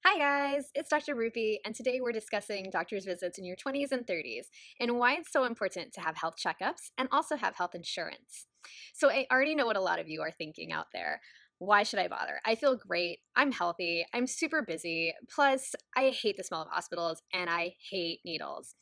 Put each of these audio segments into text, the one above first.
Hi guys, it's Dr. Rupi, and today we're discussing doctor's visits in your 20s and 30s and why it's so important to have health checkups and also have health insurance. So, I already know what a lot of you are thinking out there. Why should I bother? I feel great. I'm healthy. I'm super busy. Plus, I hate the smell of hospitals and I hate needles.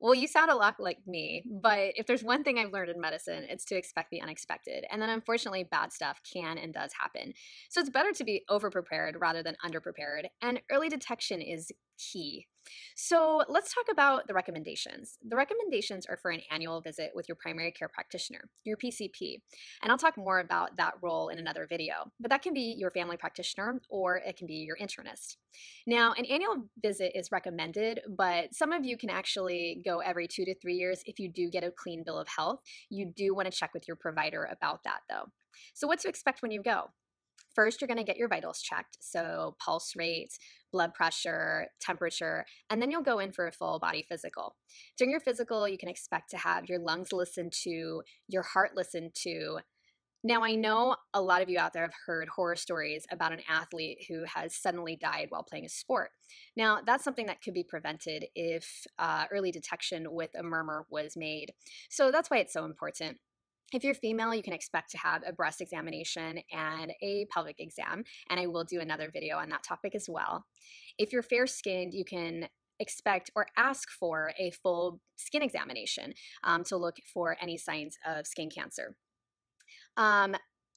Well, you sound a lot like me, but if there's one thing I've learned in medicine, it's to expect the unexpected. And then unfortunately, bad stuff can and does happen. So it's better to be overprepared rather than underprepared. And early detection is key. So let's talk about the recommendations. The recommendations are for an annual visit with your primary care practitioner, your PCP. And I'll talk more about that role in another video, but that can be your family practitioner or it can be your internist. Now, an annual visit is recommended, but some of you can actually go every 2 to 3 years if you do get a clean bill of health. You do want to check with your provider about that though. So what to expect when you go? First, you're going to get your vitals checked, so pulse rate, blood pressure, temperature, and then you'll go in for a full body physical. During your physical, you can expect to have your lungs listened to, your heart listened to. Now, I know a lot of you out there have heard horror stories about an athlete who has suddenly died while playing a sport. Now, that's something that could be prevented if early detection with a murmur was made. So that's why it's so important. If you're female, you can expect to have a breast examination and a pelvic exam, and I will do another video on that topic as well. If you're fair-skinned, you can expect or ask for a full skin examination to look for any signs of skin cancer.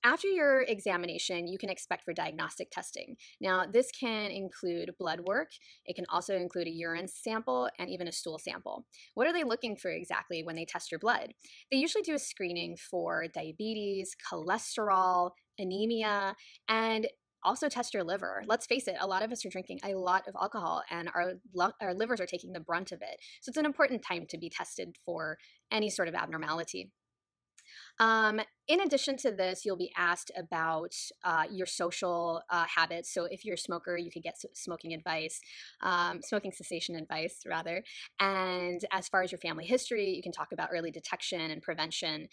After your examination, you can expect for diagnostic testing. Now, this can include blood work. It can also include a urine sample and even a stool sample. What are they looking for exactly when they test your blood? They usually do a screening for diabetes, cholesterol, anemia, and also test your liver. Let's face it, a lot of us are drinking a lot of alcohol and our livers are taking the brunt of it. So it's an important time to be tested for any sort of abnormality. In addition to this, you'll be asked about your social habits. So if you're a smoker, you could get smoking advice, smoking cessation advice, rather. And as far as your family history, you can talk about early detection and prevention.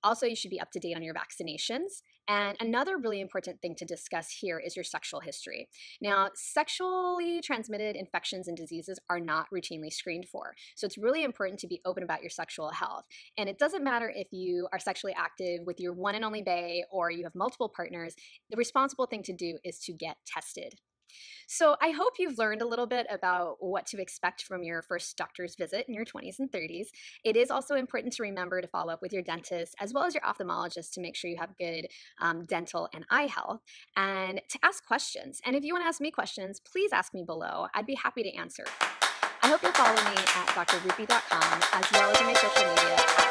Also, you should be up to date on your vaccinations. And another really important thing to discuss here is your sexual history. Now, sexually transmitted infections and diseases are not routinely screened for. So it's really important to be open about your sexual health. And it doesn't matter if you are sexually active with your one and only bae or you have multiple partners, the responsible thing to do is to get tested. So I hope you've learned a little bit about what to expect from your first doctor's visit in your 20s and 30s. It is also important to remember to follow up with your dentist as well as your ophthalmologist to make sure you have good dental and eye health and to ask questions. And if you want to ask me questions, please ask me below. I'd be happy to answer. I hope you'll follow me at drrupi.com as well as on my social media